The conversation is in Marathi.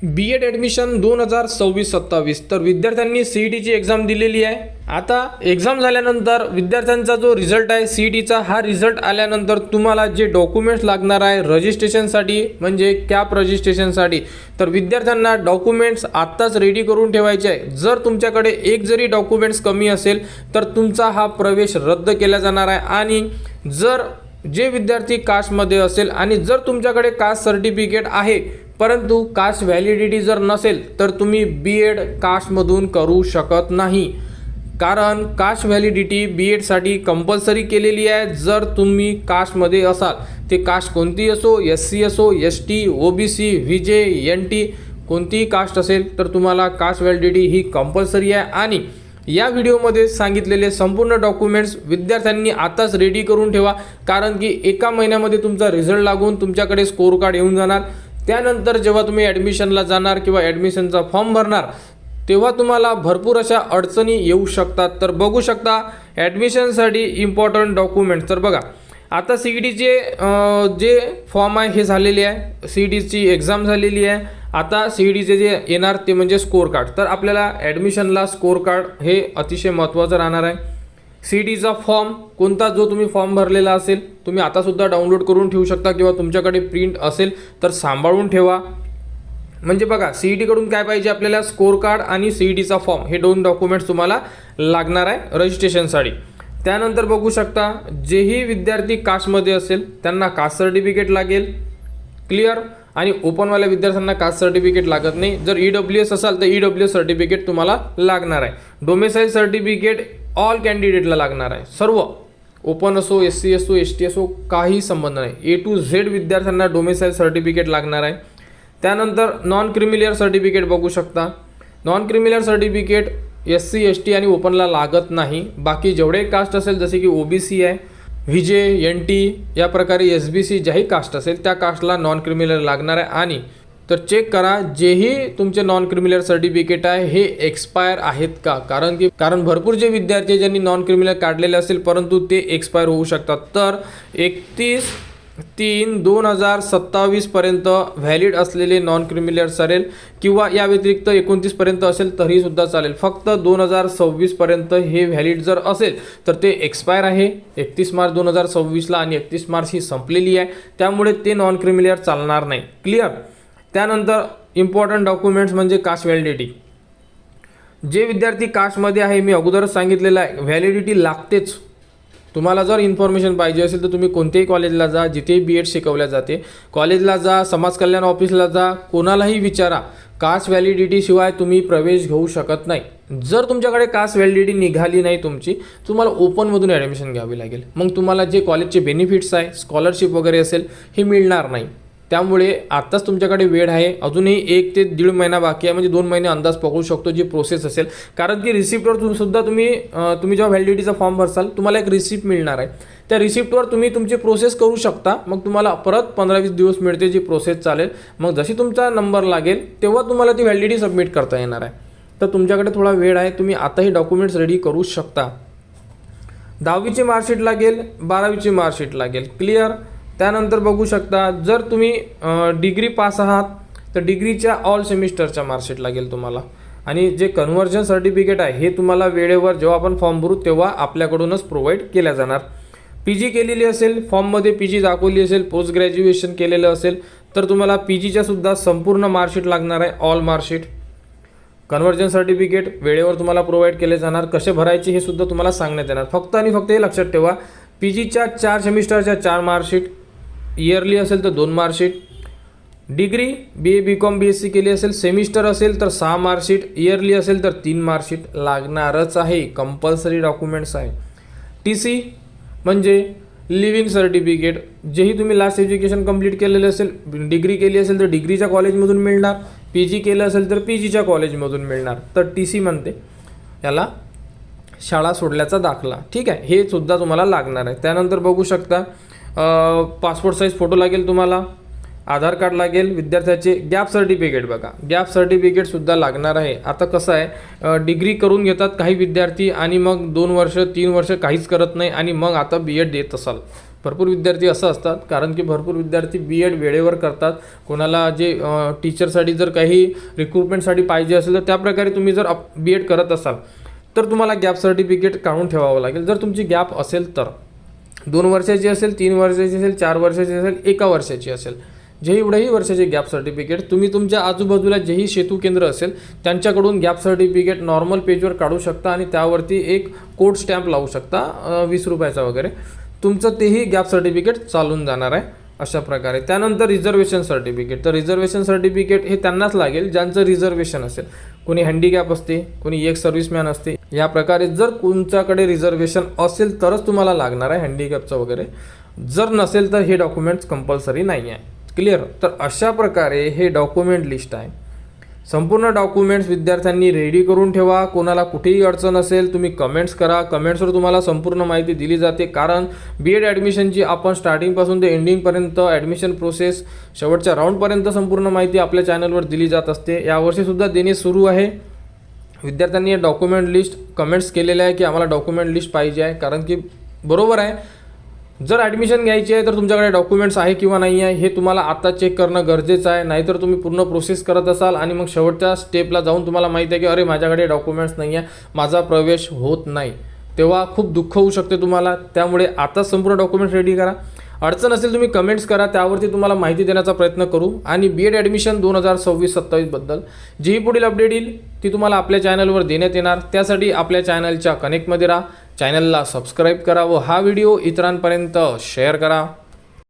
B.Ed ॲडमिशन 2026-27 तर विद्यार्थ्यांनी CETची एक्झाम दिलेली आहे। आता एक्झाम झाल्यानंतर विद्यार्थ्यांचा जो रिझल्ट आहे CETचा, हा रिझल्ट आल्यानंतर तुम्हाला जे डॉक्युमेंट्स लागणार आहे रजिस्ट्रेशनसाठी म्हणजे कॅप रजिस्ट्रेशनसाठी, तर विद्यार्थ्यांना डॉक्युमेंट्स आत्ताच रेडी करून ठेवायचे आहे। जर तुमच्याकडे एक जरी डॉक्युमेंट्स कमी असेल तर तुमचा हा प्रवेश रद्द केला जाणार आहे। आणि जर जे विद्यार्थी कास्टमध्ये असेल आणि जर तुमच्याकडे कास्ट सर्टिफिकेट आहे परंतु कास्ट व्हॅलिडिटी जर नसेल तर तुम्ही B.Ed कास्टमधून करू शकत नाही, कारण कास्ट व्हॅलिडिटी B.Edसाठी कंपल्सरी केलेली आहे। जर तुम्ही कास्टमध्ये असाल, ते कास्ट कोणती असो, SC असो, ST, OBC, VJ, NT कोणतीही कास्ट असेल तर तुम्हाला कास्ट व्हॅलिडिटी ही कंपल्सरी आहे। आणि या व्हिडिओमध्ये सांगितलेले संपूर्ण डॉक्युमेंट्स विद्यार्थ्यांनी आताच रेडी करून ठेवा, कारण की एका महिन्यामध्ये तुमचा रिझल्ट लागून तुमच्याकडे स्कोर कार्ड येऊन जाणार। त्यानंतर जेव्हा तुम्ही ॲडमिशनला जाणार किंवा ॲडमिशनचा फॉर्म भरणार तेव्हा तुम्हाला भरपूर अशा अडचणी येऊ शकतात। तर बघू शकता ॲडमिशनसाठी इम्पॉर्टंट डॉक्युमेंट्स। तर बघा, आता CETचे जे फॉर्म आहे हे झालेले आहे, CETची एक्झाम झालेली आहे। आता CETचे जे येणार ते म्हणजे स्कोर कार्ड। तर आपल्याला ॲडमिशनला स्कोर कार्ड हे अतिशय महत्त्वाचं राहणार आहे। CETचा फॉर्म कोणता, जो तुम्ही फॉर्म भरलेला असेल तुम्ही आतासुद्धा डाउनलोड करून ठेवू शकता किंवा तुमच्याकडे प्रिंट असेल तर सांभाळून ठेवा। म्हणजे बघा, CETकडून काय पाहिजे आपल्याला, स्कोर कार्ड आणि CETचा फॉर्म, हे दोन डॉक्युमेंट्स तुम्हाला लागणार आहे रजिस्ट्रेशनसाठी। त्यानंतर बघू शकता, जेही विद्यार्थी कास्टमध्ये असेल त्यांना कास्ट सर्टिफिकेट लागेल, क्लिअर। आणि ओपनवाल्या विद्यार्थ्यांना कास्ट सर्टिफिकेट लागत नाही। जर EWS असाल तर EWS सर्टिफिकेट तुम्हाला लागणार आहे। डोमेसाईल सर्टिफिकेट ऑल कॅन्डिडेटला लागणार आहे, सर्व ओपन असो, SC असो, ST असो, काही संबंध नाही। A to Z विद्यार्थ्यांना डोमेसाईल सर्टिफिकेट लागणार आहे। त्यानंतर नॉन क्रिमिलियर सर्टिफिकेट बघू शकता, non creamy layer certificate SC, ST आणि ओपनला लागत नाही। बाकी जेवढे कास्ट असेल जसे की OBC आहे, VJ, NT या प्रकारे SBC ज्याही कास्ट असेल त्या कास्टला नॉन क्रिमिलियर लागणार आहे। आणि तर चेक करा जेही तुमचे नॉन क्रिमिलियर सर्टिफिकेट आहे हे एक्सपायर आहेत का, कारण भरपूर जे विद्यार्थी ज्यांनी नॉन क्रिमिलियर काढलेले असेल परंतु ते एक्सपायर होऊ शकतात। तर 31/3/2027 पर्यंत व्हॅलिड असलेले नॉन क्रिमिलियर चालेल किंवा या व्यतिरिक्त 29 पर्यंत असेल तरी सुद्धा चालेल। फक्त 2026 पर्यंत हे व्हॅलिड जर असेल तर ते एक्सपायर आहे 31 मार्च 2026ला आणि 31 मार्च ही संपलेली आहे, त्यामुळे ते नॉन क्रिमिलियर चालणार नाही, क्लिअर। त्यानंतर इम्पॉर्टंट डॉक्युमेंट्स म्हणजे कास्ट व्हॅलिडिटी। जे विद्यार्थी कास्टमध्ये आहे, मी अगोदरच सांगितलेलं आहे, व्हॅलिडिटी लागतेच। तुम्हाला जर इन्फॉर्मेशन पाहिजे असेल तर तुम्ही कोणत्याही कॉलेजला जा, जिथेही B.Ed शिकवल्या जाते, कॉलेजला जा, समाज कल्याण ऑफिसला जा, कोणालाही विचारा, कास्ट व्हॅलिडिटी शिवाय तुम्ही प्रवेश घेऊ शकत नाही। जर तुमच्याकडे कास्ट व्हॅलिडिटी निघाली नाही तुमची, तुम्हाला ओपनमधून ॲडमिशन घ्यावी लागेल। मग तुम्हाला जे कॉलेजचे बेनिफिट्स आहे, स्कॉलरशिप वगैरे असेल, हे मिळणार नाही। त्यामुळे आत्ताच तुमच्याकडे वेळ आहे, अजूनही 1 ते 1.5 महिना बाकी आहे, म्हणजे 2 महिने अंदाज पकडू शकतो जी प्रोसेस असेल। कारण की रिसिप्टवर सुद्धा तुम्ही जेव्हा व्हॅलिडिटीचा फॉर्म भरसाल तुम्हाला एक रिसिप्ट मिळणार आहे, त्या रिसिप्टवर तुम्ही तुमची प्रोसेस करू शकता। मग तुम्हाला परत 15-20 दिवस मिळते जी प्रोसेस चालेल। मग जशी तुमचा नंबर लागेल तेव्हा तुम्हाला ती व्हॅलिडिटी सबमिट करता येणार आहे। तर तुमच्याकडे थोडा वेळ आहे, तुम्ही आताही डॉक्युमेंट्स रेडी करू शकता। 10वीची मार्कशीट लागेल, 12वीची मार्कशीट लागेल, क्लिअर। त्यानंतर बघू शकता, जर तुम्ही डिग्री पास आहात तर डिग्रीच्या ऑल सेमिस्टरच्या मार्कशीट लागेल तुम्हाला। आणि जे कन्व्हर्जन सर्टिफिकेट आहे हे तुम्हाला वेळेवर जेव्हा आपण फॉर्म भरू तेव्हा आपल्याकडूनच प्रोव्हाइड केल्या जाणार। PG केलेली असेल, फॉर्ममध्ये PG दाखवली असेल, पोस्ट ग्रॅज्युएशन केलेलं असेल तर तुम्हाला PGच्या सुद्धा संपूर्ण मार्कशीट लागणार आहे, ऑल मार्कशीट। कन्व्हर्जन सर्टिफिकेट वेळेवर तुम्हाला प्रोव्हाइड केले जाणार, कसे भरायचे हे सुद्धा तुम्हाला सांगण्यात येणार। फक्त आणि फक्त हे लक्षात ठेवा, PGच्या 4 सेमिस्टरच्या 4 मार्कशीट, इयरली असेल तर 2 marksheet, degree BA BCom BSc केली असेल सेमिस्टर असेल तर 6 मार्कशीट, इयरली असेल तर 3 मार्कशीट लागणारच आहे, कंपल्सरी डॉक्युमेंट्स आहे। TC म्हणजे लिव्हिंग सर्टिफिकेट, जेही तुम्ही लास्ट एज्युकेशन कंप्लीट केलेलं असेल, डिग्री केली असेल तर डिग्रीच्या कॉलेजमधून मिळणार, PG केलं असेल तर PGच्या कॉलेजमधून मिळणार, तर TC म्हणते याला, शाळा सोडल्याचा दाखला, ठीक आहे, हे सुद्धा तुम्हाला लागणार आहे। त्यानंतर बघू शकता, पासपोर्ट साईज फोटो लागेल तुम्हाला, आधार कार्ड लागेल विद्यार्थ्याचे, गॅप सर्टिफिकेट बघा, गॅप सर्टिफिकेटसुद्धा लागणार आहे। आता कसं आहे, डिग्री करून घेतात काही विद्यार्थी आणि मग 2 वर्ष 3 वर्ष काहीच करत नाही आणि मग आता B.Ed देत असाल, भरपूर विद्यार्थी असं असतात, कारण की भरपूर विद्यार्थी B.Ed वेळेवर करतात. कोणाला जे टीचरसाठी जर काही रिक्रुटमेंटसाठी पाहिजे असेल तर त्या प्रकारे तुम्ही जर B.Ed करत असाल तर तुम्हाला गॅप सर्टिफिकेट काढून ठेवावं लागेल. जर तुमची गॅप असेल तर 2 वर्षाची असेल, 3 वर्षाची असेल, 4 वर्षाची असेल, 1 वर्षाची असेल, एवढ्याही वर्षाची गॅप सर्टिफिकेट तुम्ही तुमच्या आजूबाजूला जेही सेतू केंद्र असेल त्यांच्याकडून गॅप सर्टिफिकेट नॉर्मल पेजवर काढू शकता आणि त्यावरती एक कोड स्टॅम्प लावू शकता 20 रुपयाचा वगैरे. तुमचं तेही गॅप सर्टिफिकेट चालून जाणार आहे अशा प्रकारे. त्यानंतर रिझर्वेशन सर्टिफिकेट. तर रिझर्वेशन सर्टिफिकेट हे त्यांनाच लागेल ज्यांचं रिझर्वेशन असेल. कोणी हँडिकॅप असते, कोणी एक सर्व्हिसमॅन असते. या प्रकारे जर तुमच्याकडे रिझर्वेशन असेल तरच तुम्हाला लागणार आहे हँडिकॅपचं वगैरे. जर नसेल तर हे डॉक्युमेंट्स कंपल्सरी नाही आहे. क्लिअर. तर अशा प्रकारे हे डॉक्युमेंट लिस्ट आहे. संपूर्ण डॉक्युमेंट्स विद्यार्थ्यांनी रेडी करून ठेवा. कोणाला कुठेही अडचण असेल तुम्ही कमेंट्स करा. कमेंट्सवर तुम्हाला संपूर्ण माहिती दिली जाते, कारण B.Ed ॲडमिशनची आपण स्टार्टिंगपासून ते एंडिंगपर्यंत ॲडमिशन प्रोसेस शेवटच्या राऊंडपर्यंत संपूर्ण माहिती आपल्या चॅनलवर दिली जात असते. यावर्षीसुद्धा देणे सुरू आहे. विद्यार्थ्यांनी डॉक्युमेंट लिस्ट कमेंट्स केलेल्या आहे की आम्हाला डॉक्युमेंट लिस्ट पाहिजे आहे, कारण की बरोबर आहे, जर ॲडमिशन घ्यायची आहे तर तुमच्याकडे डॉक्युमेंट्स आहे किंवा नाही आहे हे तुम्हाला आता चेक करणं गरजेचं आहे. नाहीतर तुम्ही पूर्ण प्रोसेस करत असाल आणि मग शेवटच्या स्टेपला जाऊन तुम्हाला माहिती आहे की अरे माझ्याकडे डॉक्युमेंट्स नाही आहे, माझा प्रवेश होत नाही, तेव्हा खूप दुःख होऊ शकते तुम्हाला. त्यामुळे आताच संपूर्ण डॉक्युमेंट्स रेडी करा. अडचण असेल तुम्ही कमेंट्स करा, त्यावरती तुम्हाला माहिती देण्याचा प्रयत्न करू. आणि B.Ed ॲडमिशन 2026-27 बद्दल जी पुढील अपडेट येईल ती तुम्हाला आपल्या चॅनलवर देण्यात येणार. त्यासाठी आपल्या चॅनलच्या कनेक्टमध्ये राहा, चॅनलला सबस्क्राईब करा व हा व्हिडिओ इतरांपर्यंत शेअर करा.